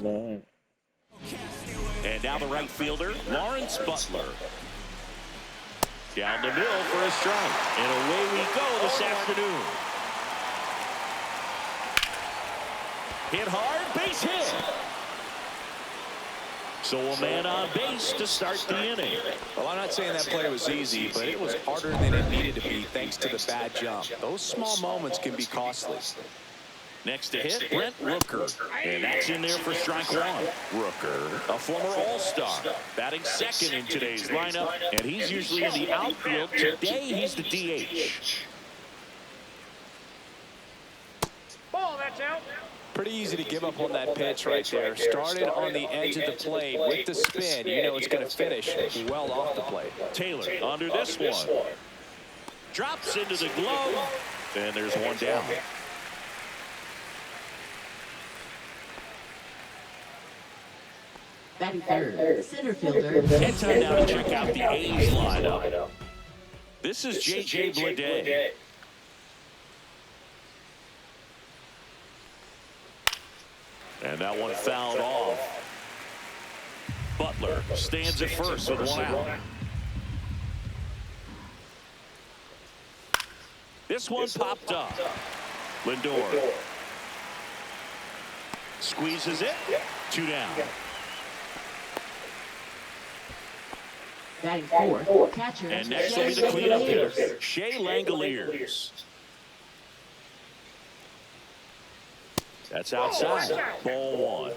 Man. And now the right fielder, Lawrence Butler. Down the middle for a strike. And away we go this afternoon. Hit hard, base hit. So a man on base to start the inning. Well, I'm not saying that play was easy, but it was harder than it needed to be thanks to the bad jump. Those small moments can be costly. Next to hit, Brent Rooker. And that's in there for strike one. Rooker, a former All-Star, batting second in today's lineup, and he's usually in the outfield. Today, he's the DH. Ball, that's out. Pretty easy to give up on that pitch right there. Started on the edge of the plate with the spin. You know it's going to finish well off the plate. Taylor under this one. Drops into the glove, and there's one down. Batting third, center fielder. And time now to check out the A's lineup. This is J.J. Bleday. And that one fouled off. Butler stands at first with one out. This one popped up. Lindor squeezes it. Two down. Batting fourth, catcher. And next will be the cleanup hitter, Shea Langoliers. That's outside. Ball one.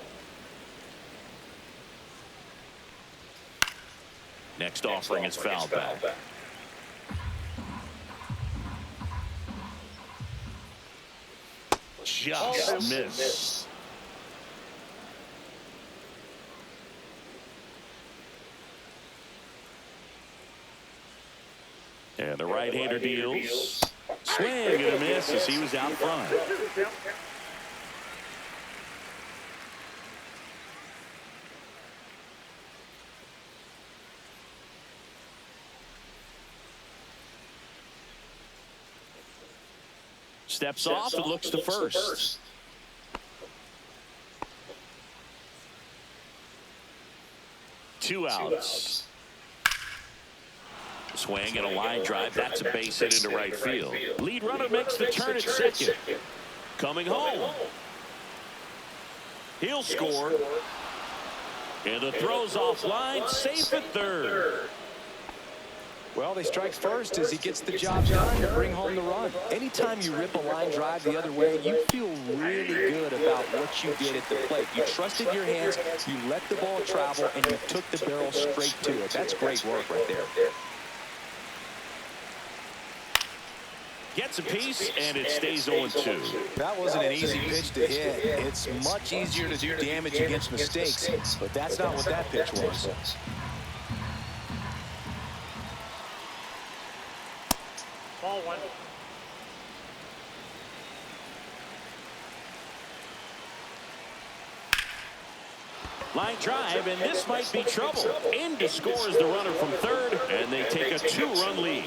Next offering is fouled back. Just missed. And the right-hander deals. Swing and a miss as he was out front. Steps off and looks to first. Two outs. Swing and a line drive. That's a base hit into right field. Lead runner makes the turn at second. Coming home. He'll score. And the throw's offline. Safe at third. Well, they strike first as he gets the job done to bring home the run. Anytime you rip a line drive the other way, you feel really good about what you did at the plate. You trusted your hands, you let the ball travel, and you took the barrel straight to it. That's great work right there. Gets a piece, and it stays 0-2. That wasn't an easy pitch to hit. It's much easier to do damage against mistakes, but that's not what that pitch was. Ball one. Line drive, and this might be trouble. In to score is the runner from third, and they take a 2-run lead.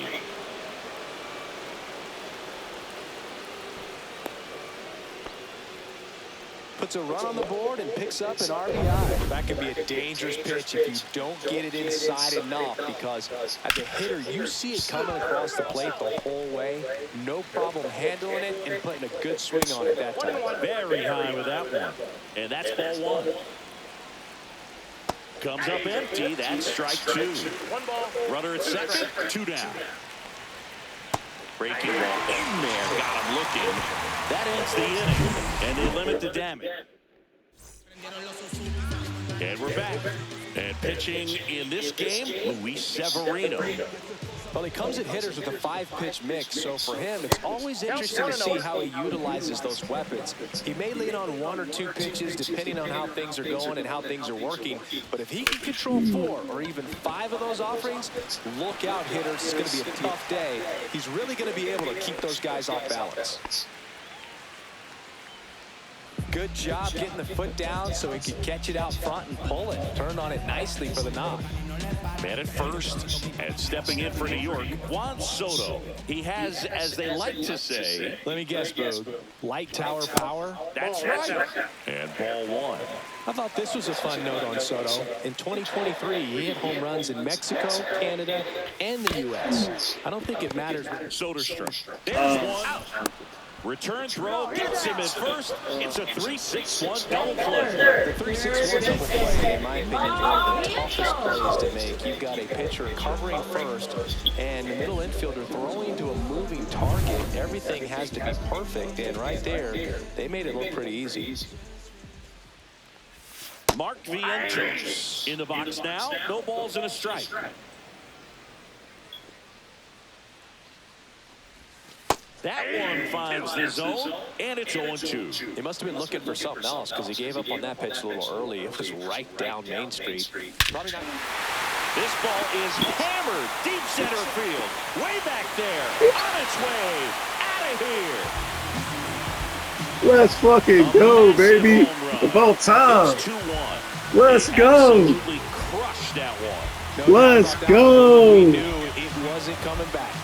Puts a run on the board and picks up an RBI. That can be a dangerous pitch if you don't get it inside enough, because as a hitter, you see it coming across the plate the whole way. No problem handling it and putting a good swing on it that time. Very high with that one. And that's ball one. Comes up empty. That's strike two. Runner at second. Two down. Breaking ball in there. Got him looking. That ends the inning. And they limit the damage. And we're back. And pitching in this game, Luis Severino. Well, he comes at hitters with a 5-pitch mix, so for him, it's always interesting to see how he utilizes those weapons. He may lean on 1 or 2 pitches depending on how things are going and how things are working, but if he can control 4 or even 5 of those offerings, look out, hitters. It's going to be a tough day. He's really going to be able to keep those guys off balance. Good job getting the foot down so he could catch it out front and pull it. Turned on it nicely for the knock. Man at first, and stepping in for New York, Juan Soto. He has, as they like to say, let me guess, Boog, light tower power? That's right. And ball one. I thought this was a fun note on Soto. In 2023, he hit home runs in Mexico, Canada, and the U.S. I don't think it matters. Soderstrom. There's one. Return throw gets him in first. It's a 3-6-1 double play. The 3-6-1 double play, in my opinion, is one of the toughest plays to make. You've got a pitcher covering first and the middle infielder throwing to a moving target. Everything has to be perfect, and right there, they made it look pretty easy. Mark Vientos in the box now. No balls and a strike. That one finds the zone, and it's 0-2. He must have been looking for something else because he gave up on that pitch a little early. It was right down Main Street. Probably not. This ball is hammered deep center field. Way back there. On its way. Out of here. Let's fucking go, baby. About time. 2-1. Let's go. Absolutely crushed that one. Let's go. We knew it wasn't coming back.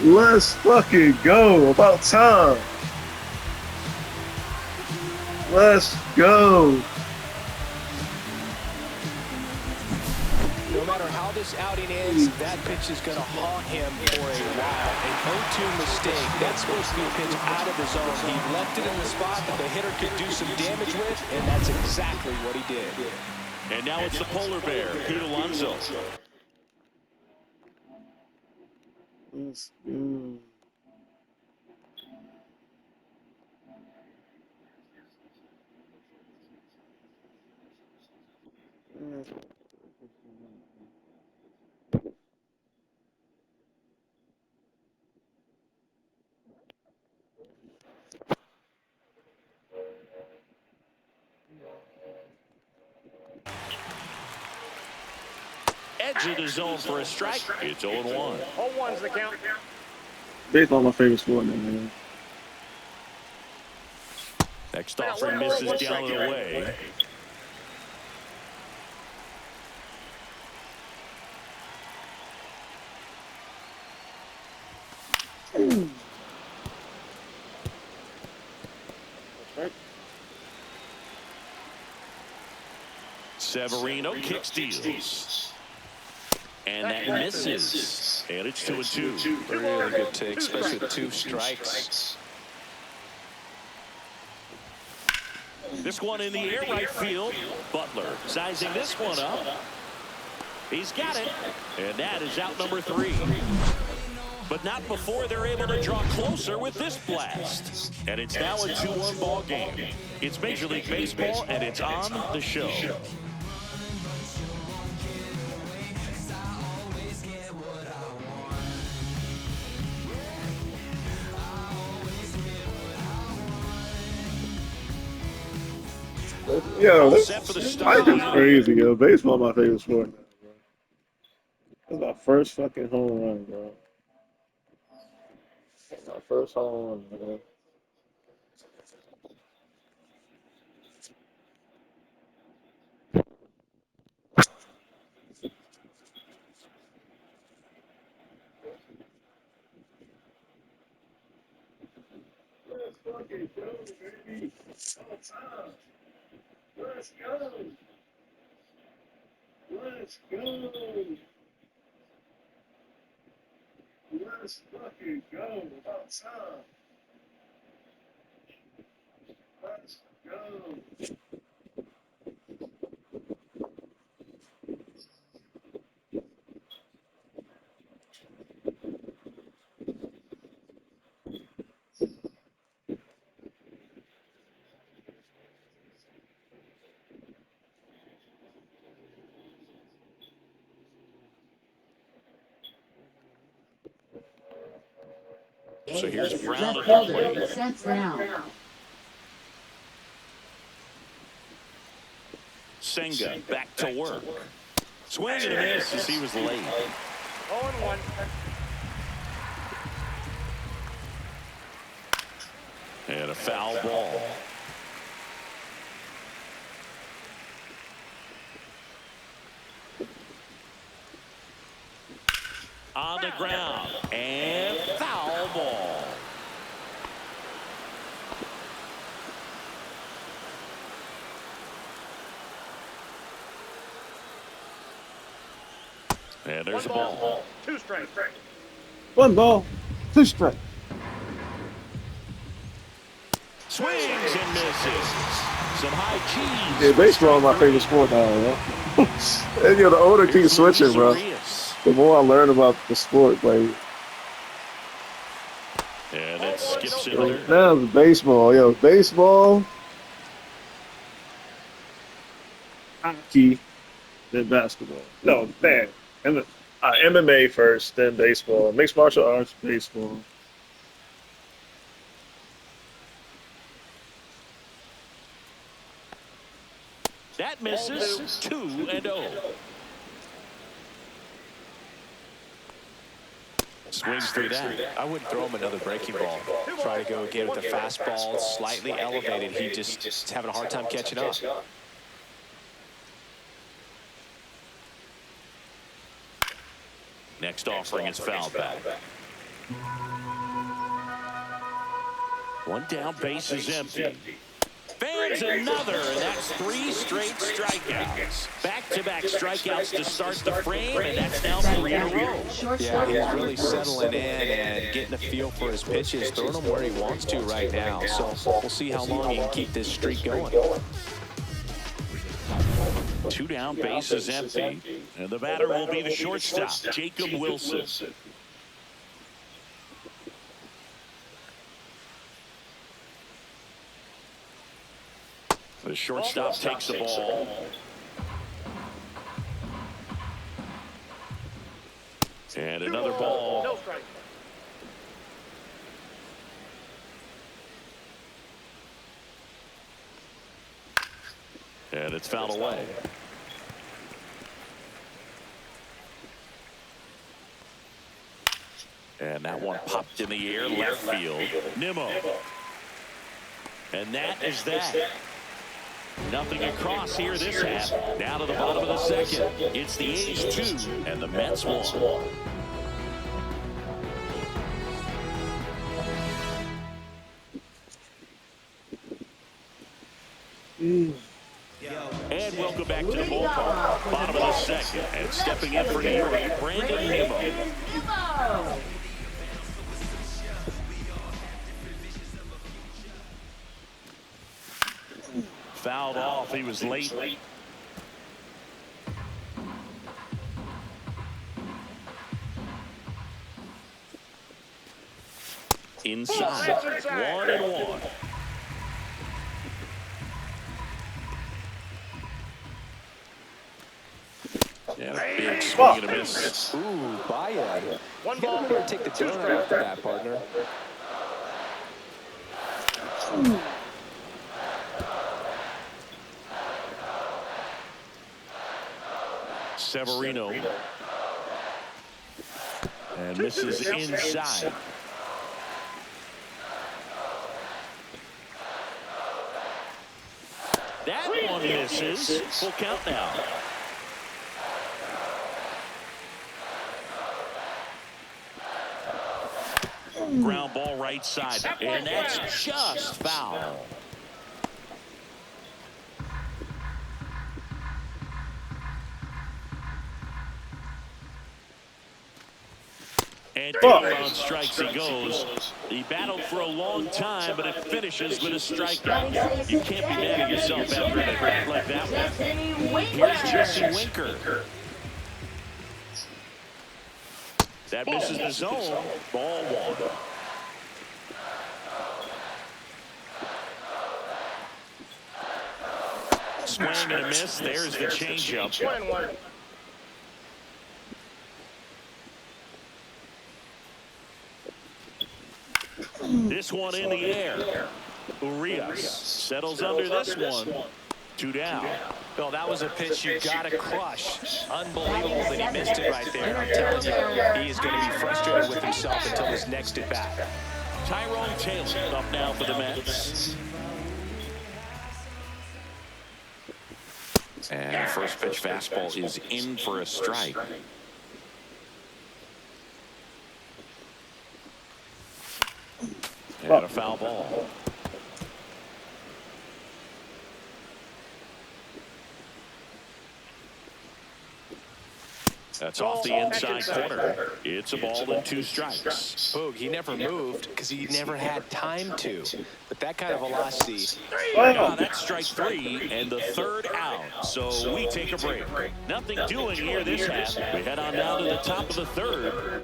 Let's fucking go. About time. Let's go. No matter how this outing ends, that pitch is going to haunt him for a while. An 0-2 mistake. That's supposed to be a pitch out of the zone. He left it in the spot that the hitter could do some damage with, and that's exactly what he did. And now it's the polar bear, Pete Alonso. Let's go. Edge of the zone for a strike. It's 0-1. 0-1's the count. Baseball, my favorite sport, man. Next offering misses down and away. Severino kick steals. And that misses. And it's 2-2. Really good take, especially with 2 strikes. This one in the air right field. Butler sizing this one up. He's got it. And that is out number 3. But not before they're able to draw closer with this blast. And it's now a 2-1 ball game. It's Major League Baseball, and it's on the show. Yo, life is crazy, yo. Baseball, my favorite sport now, bro. That's my first fucking home run, bro. That's my first home run, man. Let's fucking go, baby. All time. Let's go. Let's go. Let's fucking go. About time. Let's go. So here's Brown Left at the fielder, plate. Seth Brown. Senga back to work. Swing and a miss as he was late. 0-1. And a foul ball. On the ground. And foul ball. And there's a ball. 2 strikes. 1 ball, 2 strikes. Swings and misses. Some high cheese. Yeah, baseball is my favorite sport now, bro. And the older I keep switching, bro, the more I learn about the sport. Like, and it skips in there. now it's baseball, baseball, hockey, then basketball. No, man, and MMA first, then baseball. Mixed martial arts, baseball. That misses. 2-0. Swings through that. I wouldn't throw him another breaking ball. Try to go again with the fastball, slightly elevated. He just is having a hard time catching up. Next offering is foul back. One down, base is empty. Fans another, and that's 3 straight strikeouts. Back-to-back strikeouts to start the frame, and that's now 3 in a row. Yeah, he's really settling in and getting a feel for his pitches, throwing them where he wants to right now. So we'll see how long he can keep this streak going. 2 down, base is empty. And the batter will be the shortstop, Jacob Wilson. The shortstop takes the ball. And another ball. No strike. And it's fouled away. And that one popped in the air, left field. Nimmo. And that is that. Nothing across here this half. Down to the bottom of the second. It's the A's 2 and the Mets 1. And welcome back to the ballpark. Bottom of the second. And stepping in for New York, Brandon Nimmo. Fouled off. He was late. Inside. 1-1. And a big swing and a miss. Ooh, buy-in. 1 You ball. gotta remember to take the donut off the bat, partner. Severino. And misses inside. That one misses. Full count now. Ground ball right side. And that's just foul. And on strikes he goes. He battled for a long time, but it finishes with a strikeout. You can't be mad at yourself after a crack like that one. Here's Jesse Winker. That misses the zone. Ball 1. Swing and a miss. There's the changeup. 1-1. This one in the air. Urias settles under this one. 2 down. Well, that was a pitch you got to crush. Unbelievable that he missed it right there. I'm telling you, he is going to be frustrated with himself until his next at bat. Tyrone Taylor up now for the Mets. And first pitch fastball is in for a strike. And a foul ball. That's off the inside corner. It's a ball and 2 strikes. Boog, he never moved because he never had time to. But that kind of velocity. Ah, that's strike 3 and the 3rd out. So we take a break. Nothing doing here this half. We head on down to the top of the 3rd.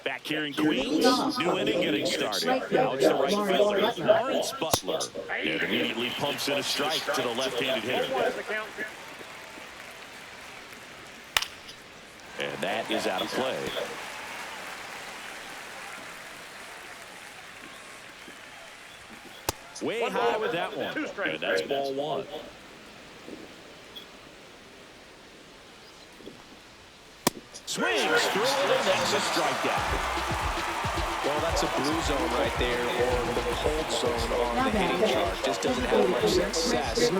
Back here in Queens, new inning getting started. Now it's the right fielder, Lawrence Butler. And immediately pumps in a strike to the left-handed hitter. And that is out of play. Way high with that one. And that's ball 1. Swings through it, and that's a strikeout. Well, that's a blue zone right there, or the cold zone on the hitting chart. Just doesn't have much success in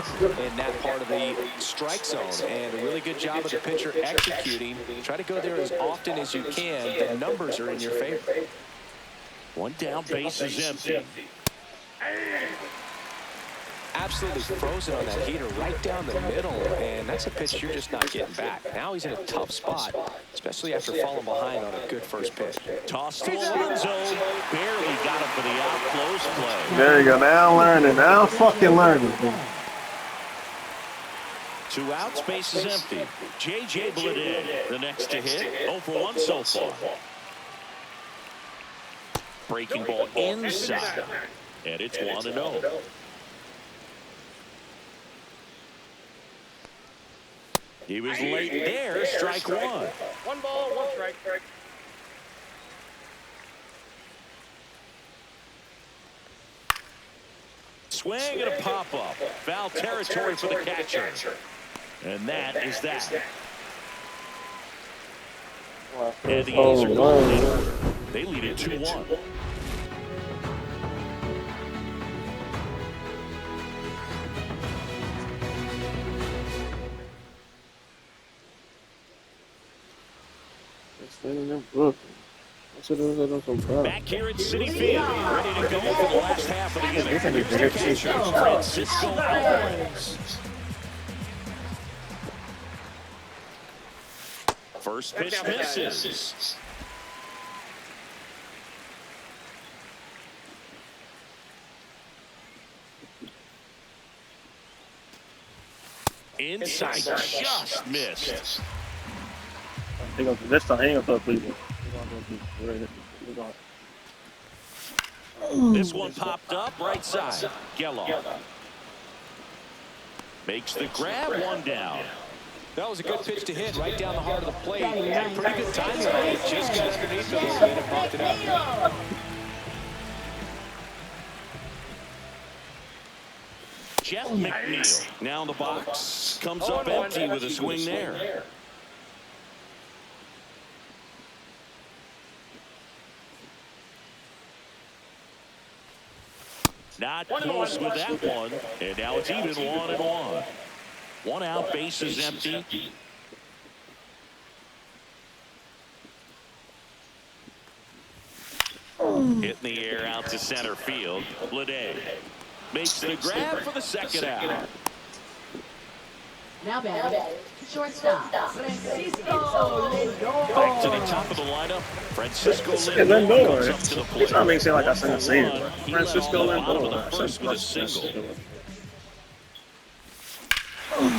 that part of the strike zone. And a really good job of the pitcher executing. Try to go there as often as you can. The numbers are in your favor. 1 down, base is empty. Absolutely frozen on that heater right down the middle, and that's a pitch you're just not getting back. Now he's in a tough spot, especially after falling behind on a good first pitch. Toss to Alonso. Barely got him for the out close play. There you go. Now I'm learning. Now I'm fucking learning. 2 outs, base is empty. J.J. Bleday, the next to hit. 0 for 1 so far. Breaking ball inside, and it's 1-0. He was late there, strike 1. 1 ball, 1 strike. Swing and a pop-up. Foul territory for the catcher. And that is that. And the A's are going in order. They lead it 2-1. Back here at Citi Field, ready to go for the last half of the inning. Here's the catcher, Francisco Alvarez. First pitch misses. Inside, just missed. This time, hang up, please. This one popped up right side. Geloff makes the grab, 1 down. That was a good pitch to hit right down the heart of the plate. Had pretty good timing on it. Just got underneath it a little bit and popped it up. Jeff McNeil now in the box. Comes up empty with a swing there. Not close with that one. And now it's even 1-1. 1 out, base is empty. Hit in the air out to center field. Bleday makes the grab for the 2nd out. Now batting, shortstop, Francisco Lindor. Back to the top of the lineup. Francisco Lindor Lindor comes up to the plate. It's not me saying like I said the same. Francisco Lindor. Lindor. The first with a single. Swing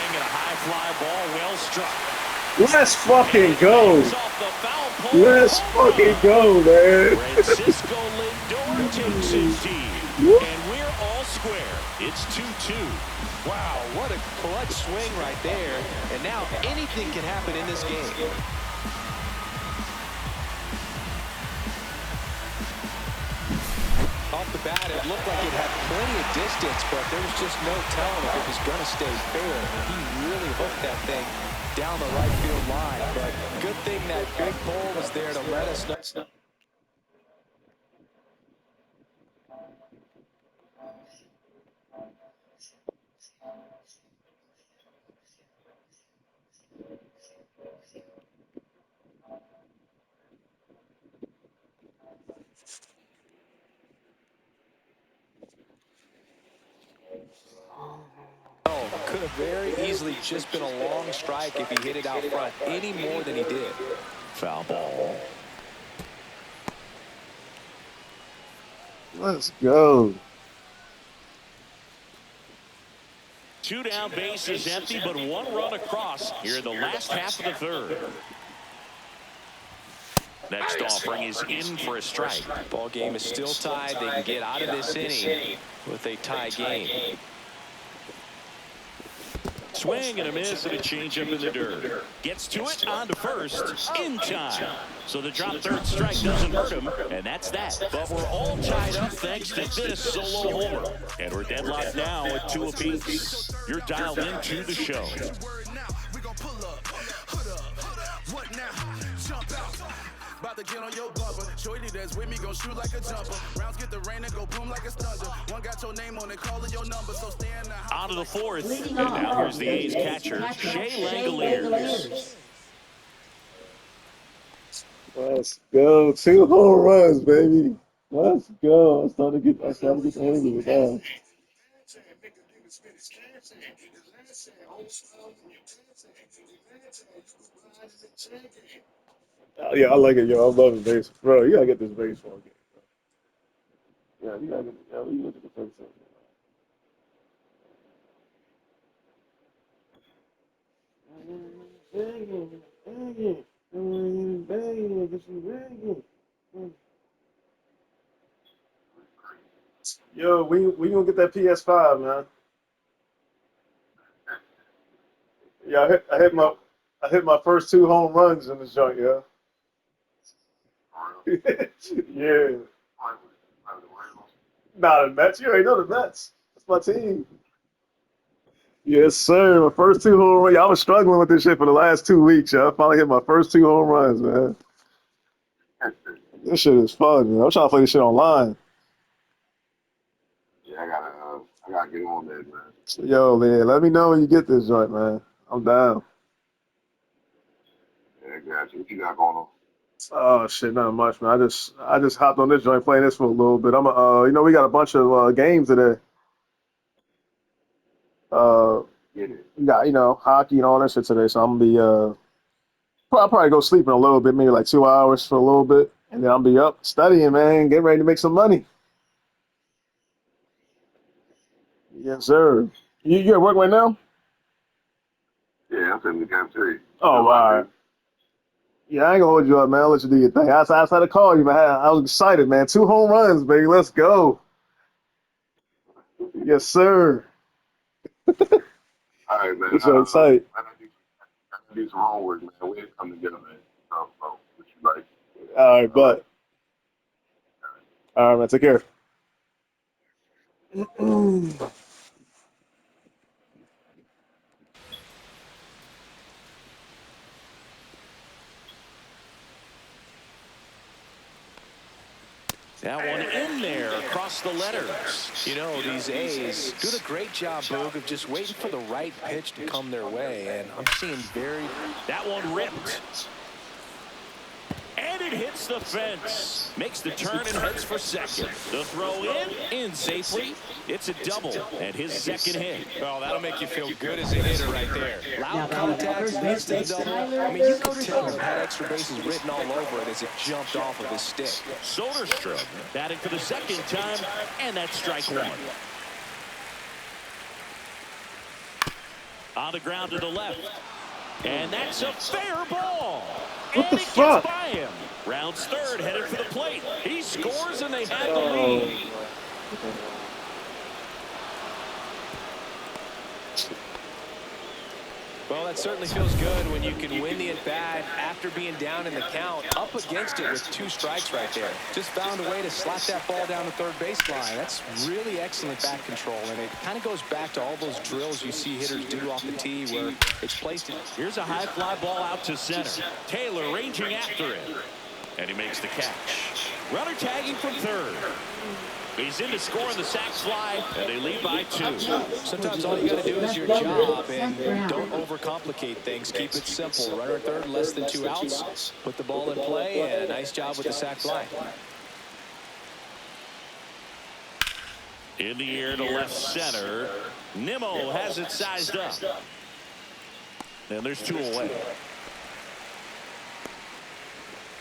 and a high fly ball, well struck. Let's fucking go. Let's fucking go, man. Francisco Lindor takes it deep. And we're all square. It's 2-2. Wow, what a clutch swing right there. And now anything can happen in this game. Off the bat, it looked like it had plenty of distance, but there was just no telling if it was going to stay fair. He really hooked that thing down the right field line. But good thing that big pole was there to let us know. could have very easily just been a long strike if he hit it out front any more than he did. Foul ball. Let's go. 2 down, bases empty, but 1 run across here in the last half of the third. Next offering is in for a strike. Ball game is still tied. They can get out of this inning with a tie game. Swing and a miss and a changeup in the dirt. Gets to it, on to first, in time. So the drop third strike doesn't hurt him, and that's that. But we're all tied up thanks to this solo homer. And we're deadlocked now at 2 apiece. You're dialed into the show. About to get on your bumper. Shorty that's with me gon' shoot like a jumper. Rounds get the rain and go boom like a thunder. One got your name on it, calling your number. So stay in the house. Out of the 4th. And Leading now off here's the A's catcher, Shea Langoliers. Let's go. 2 home runs, baby. Let's go. I'm starting to get the hang of it now. Oh, yeah, I like it, yo. I love the base. Bro, you gotta get this baseball game. Bro. Yeah, you gotta get you look at the first Yo, we gonna get that PS5, man. Yeah, I hit my first 2 home runs in this joint, yeah. Yeah. Nah, the Mets. You already know the Mets. That's my team. Yes, sir. My first 2 home runs. I was struggling with this shit for the last 2 weeks, y'all. I finally hit my first 2 home runs, man. This shit is fun, man. I'm trying to play this shit online. Yeah, I gotta get on that, man. Yo, man, let me know when you get this joint, man. I'm down. Yeah, I got you. What you got going on? Oh shit, not much, man. I just hopped on this joint playing this for a little bit. We got a bunch of games today. Get it. We got hockey and all that shit today, so I'm gonna be I'll probably go sleep in a little bit, maybe like 2 hours for a little bit, and then I'll be up studying, man, getting ready to make some money. Yes, sir. You at work right now? Yeah, I'm sitting in the cafeteria. Oh, all right. Yeah, I ain't gonna hold you up, man. I'll let you do your thing. I had to call you, man. I was excited, man. 2 home runs, baby. Let's go. Yes, sir. All right, man. It's so excited. I gotta do some homework, man. We didn't come together, man. So, what you like? All right, but. All right, man. Take care. That one in there across the letters. You know, these A's do a great job, Boog, of just waiting for the right pitch to come their way. And I'm seeing That one ripped. And it hits the fence. Makes the turn and heads for second. The throw in safely. It's a double and his second hit. Well, that'll make you feel good as a hitter right there. Now Loud batting contact, first next to the base is double. Tyler I mean, you could tell Soderstrom. it had extra bases written all over it as it jumped off of his stick. Soderstrom batting for the second time, and that's strike 1. On the ground to the left. And that's a fair ball. What the and it fuck? gets by him. Rounds third, headed for the plate. He scores, and they have the lead. Well, that certainly feels good when you can win the at-bat after being down in the count, up against it with 2 strikes right there. Just found a way to slap that ball down the third baseline. That's really excellent bat control, and it kind of goes back to all those drills you see hitters do off the tee where it's placed in. Here's a high fly ball out to center. Taylor ranging after it. And he makes the catch. Runner tagging from third. He's in to score on the sac fly, and they lead by 2. Sometimes all you got to do is your job, and don't overcomplicate things. Keep it simple. Runner third, less than 2 outs. Put the ball in play, and a nice job with the sac fly. In the air to left center. Nimmo has it sized up. And there's 2 away.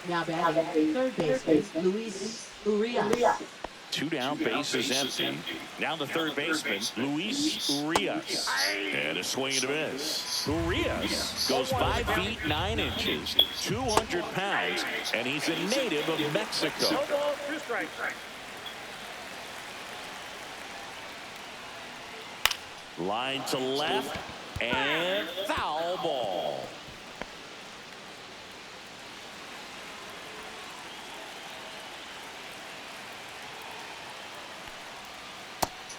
Now batting third baseman Luis Urias. 2 down, base is empty. Now the third baseman, Luis Urias. And a swing and a miss. Urias goes 5 feet 9 inches, 200 pounds, and he's a native of Mexico. No ball, 2 strikes. Line to left, and foul ball.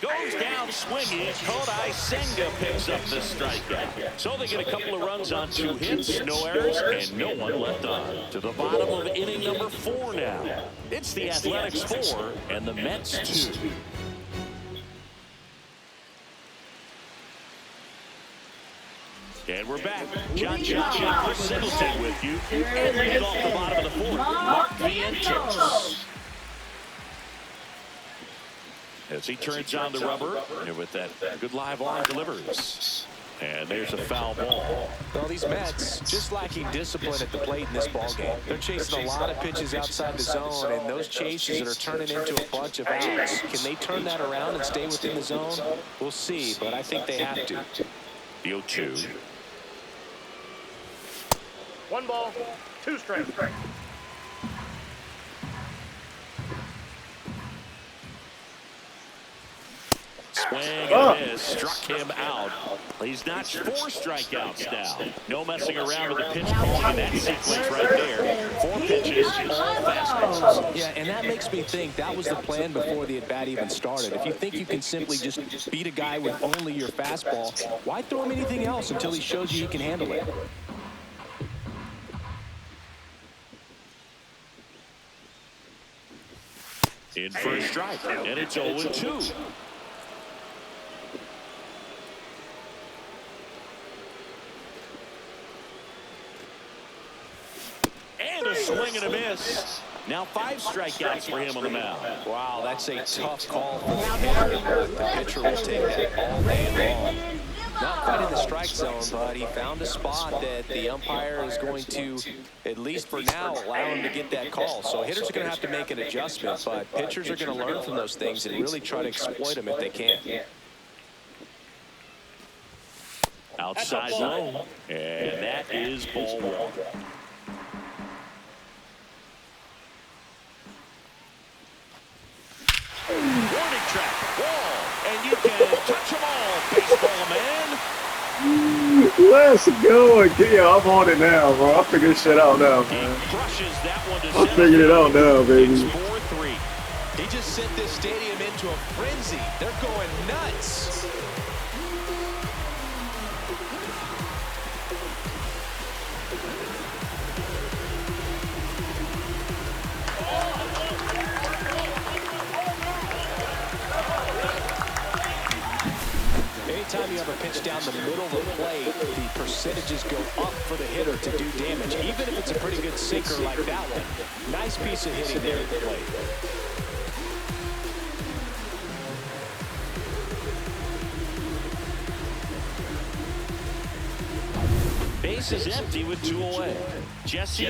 Goes down swinging. Kodai Senga picks up the strikeout. So they get a couple of runs on 2 hits, no errors, and no one left on. To the bottom of inning number 4 now. It's the Athletics 4 and the Mets 2. And we're back. John Johnson and Chris Singleton with you. And lead off the bottom of the 4th, Mark Vientos. As he turns on the rubber, and with that good live arm delivers. And there's a foul ball. Well, these Mets just lacking discipline at the plate in this ballgame. They're chasing a lot of pitches outside the zone, and those chases that are turning into a bunch of outs. Can they turn that around and stay within the zone? We'll see, but I think they have to. The 0-2. 1 ball, 2 strikes. Swing and miss, struck him out. He's notched 4 strikeouts now. No messing around with the pitch calling in that sequence right there. 4 pitches, all fastballs. Yeah, and that makes me think that was the plan before the at-bat even started. If you think you can simply just beat a guy with only your fastball, why throw him anything else until he shows you he can handle it? In for a strike, and it's 0-2. And a swing and a miss. Now 5 strikeouts for him on the mound. Wow, that's a tough call for the hitter. The pitcher will take that all day long. Not quite in the strike zone, but he found a spot that the umpire is going to, at least for now, allow him to get that call. So hitters are going to have to make an adjustment, but pitchers are going to learn from those things and really try to exploit them if they can. Outside low, and that is ball 1. Warning track, wall, and you can touch them all, baseball man. Let's go again. Yeah, I'm on it now, bro. I'll figure this shit out now, man. He crushes that one to I figured it out now, baby. It's 4-3. He just sent this stadium into a frenzy. They're going nuts. Anytime you have a pitch down the middle of the plate, the percentages go up for the hitter to do damage, even if it's a pretty good sinker like that one. Nice piece of hitting there at the plate. Base is empty with 2 away. Jesse